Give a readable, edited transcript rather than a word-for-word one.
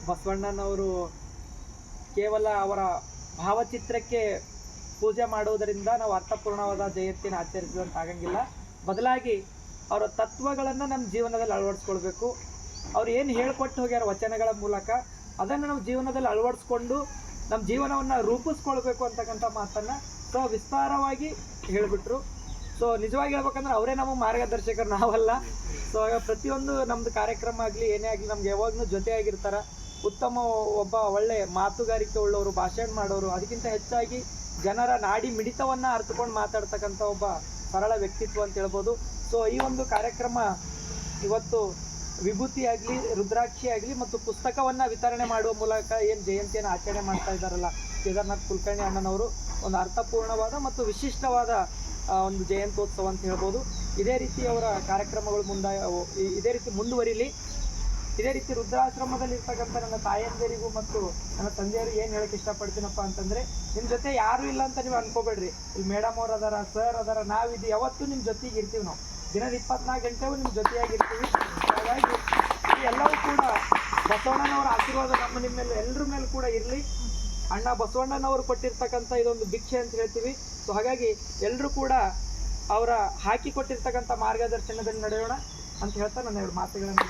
ಬಸವಣ್ಣನವರು ಕೇವಲ ಅವರ ಭಾವಚಿತ್ರಕ್ಕೆ ಪೂಜೆ ಮಾಡುವುದರಿಂದ ನಾವು ಅರ್ಥಪೂರ್ಣವಾದ ಜಯಂತಿನ ಆಚರಿಸಿದಂತಾಗಂಗಿಲ್ಲ. ಬದಲಾಗಿ ಅವರ ತತ್ವಗಳನ್ನು ನಮ್ಮ ಜೀವನದಲ್ಲಿ ಅಳವಡಿಸ್ಕೊಳ್ಬೇಕು. ಅವ್ರು ಏನು ಹೇಳ್ಕೊಟ್ಟು ಹೋಗ್ಯಾರ ವಚನಗಳ ಮೂಲಕ ಅದನ್ನು ನಾವು ಜೀವನದಲ್ಲಿ ಅಳವಡಿಸ್ಕೊಂಡು ನಮ್ಮ ಜೀವನವನ್ನು ರೂಪಿಸ್ಕೊಳ್ಬೇಕು ಅಂತಕ್ಕಂಥ ಮಾತನ್ನು ವಿಸ್ತಾರವಾಗಿ ಹೇಳಿಬಿಟ್ರು. ಸೊ ನಿಜವಾಗಿ ಹೇಳ್ಬೇಕಂದ್ರೆ ಅವರೇ ನಮ್ಮ ಮಾರ್ಗದರ್ಶಕರು, ನಾವಲ್ಲ. ಸೊ ಪ್ರತಿಯೊಂದು ನಮ್ಮದು ಕಾರ್ಯಕ್ರಮ ಆಗಲಿ ಏನೇ ಆಗಲಿ ನಮ್ಗೆ ಯಾವಾಗಲೂ ಜೊತೆಯಾಗಿರ್ತಾರೆ. ಉತ್ತಮ ಒಬ್ಬ ಒಳ್ಳೆ ಮಾತುಗಾರಿಕೆ ಉಳ್ಳವರು, ಭಾಷಣ ಮಾಡೋರು, ಅದಕ್ಕಿಂತ ಹೆಚ್ಚಾಗಿ ಜನರ ನಾಡಿ ಮಿಡಿತವನ್ನು ಅರ್ಥಕೊಂಡು ಮಾತಾಡ್ತಕ್ಕಂಥ ಒಬ್ಬ ಸರಳ ವ್ಯಕ್ತಿತ್ವ ಅಂತ ಹೇಳ್ಬೋದು. ಸೊ ಈ ಒಂದು ಕಾರ್ಯಕ್ರಮ ಇವತ್ತು ವಿಭೂತಿ ಆಗಲಿ, ರುದ್ರಾಕ್ಷಿ ಆಗಲಿ ಮತ್ತು ಪುಸ್ತಕವನ್ನು ವಿತರಣೆ ಮಾಡುವ ಮೂಲಕ ಏನು ಜಯಂತಿಯನ್ನು ಆಚರಣೆ ಮಾಡ್ತಾ ಇದ್ದಾರಲ್ಲ ಕೇದಾರನಾಥ್ ಕುಲಕರ್ಣಿ ಅಣ್ಣನವರು, ಒಂದು ಅರ್ಥಪೂರ್ಣವಾದ ಮತ್ತು ವಿಶಿಷ್ಟವಾದ ಒಂದು ಜಯಂತ್ಯೋತ್ಸವ ಅಂತ ಹೇಳ್ಬೋದು. ಇದೇ ರೀತಿ ಅವರ ಕಾರ್ಯಕ್ರಮಗಳು ಇದೇ ರೀತಿ ಮುಂದುವರಿಲಿ. ಇದೇ ರೀತಿ ವೃದ್ಧಾಶ್ರಮದಲ್ಲಿ ಇರ್ತಕ್ಕಂಥ ನನ್ನ ತಾಯಂದಿರಿಗೂ ಮತ್ತು ನನ್ನ ತಂದೆಯವರು ಏನು ಹೇಳಕ್ಕೆ ಇಷ್ಟಪಡ್ತೀನಪ್ಪ ಅಂತಂದರೆ, ನಿಮ್ಮ ಜೊತೆ ಯಾರೂ ಇಲ್ಲ ಅಂತ ನೀವು ಅನ್ಕೋಬೇಡ್ರಿ. ಇಲ್ಲಿ ಮೇಡಮ್ ಅವ್ರು ಅದಾರ, ಸರ್ ಅದಾರ, ನಾವಿದ್ದು ಯಾವತ್ತೂ ನಿಮ್ಮ ಜೊತೆಗೆ ಇರ್ತೀವಿ. ನಾವು ದಿನದ 24 ಗಂಟೆಗೂ ನಿಮ್ಮ ಜೊತೆಯಾಗಿರ್ತೀವಿ. ಹಾಗಾಗಿ ಎಲ್ಲವೂ ಕೂಡ ಬಸವಣ್ಣನವರ ಆಶೀರ್ವಾದ ನಿಮ್ಮ ಮೇಲೆ ಎಲ್ಲರ ಮೇಲೆ ಕೂಡ ಇರಲಿ. ಅಣ್ಣ ಬಸವಣ್ಣನವರು ಕೊಟ್ಟಿರ್ತಕ್ಕಂಥ ಇದೊಂದು ಭಿಕ್ಷೆ ಅಂತ ಹೇಳ್ತೀವಿ. ಸೊ ಹಾಗಾಗಿ ಎಲ್ಲರೂ ಕೂಡ ಅವರ ಹಾಕಿಕೊಟ್ಟಿರ್ತಕ್ಕಂಥ ಮಾರ್ಗದರ್ಶನದಲ್ಲಿ ನಡೆಯೋಣ ಅಂತ ಹೇಳ್ತಾ ನನ್ನ 2 ಮಾತುಗಳನ್ನು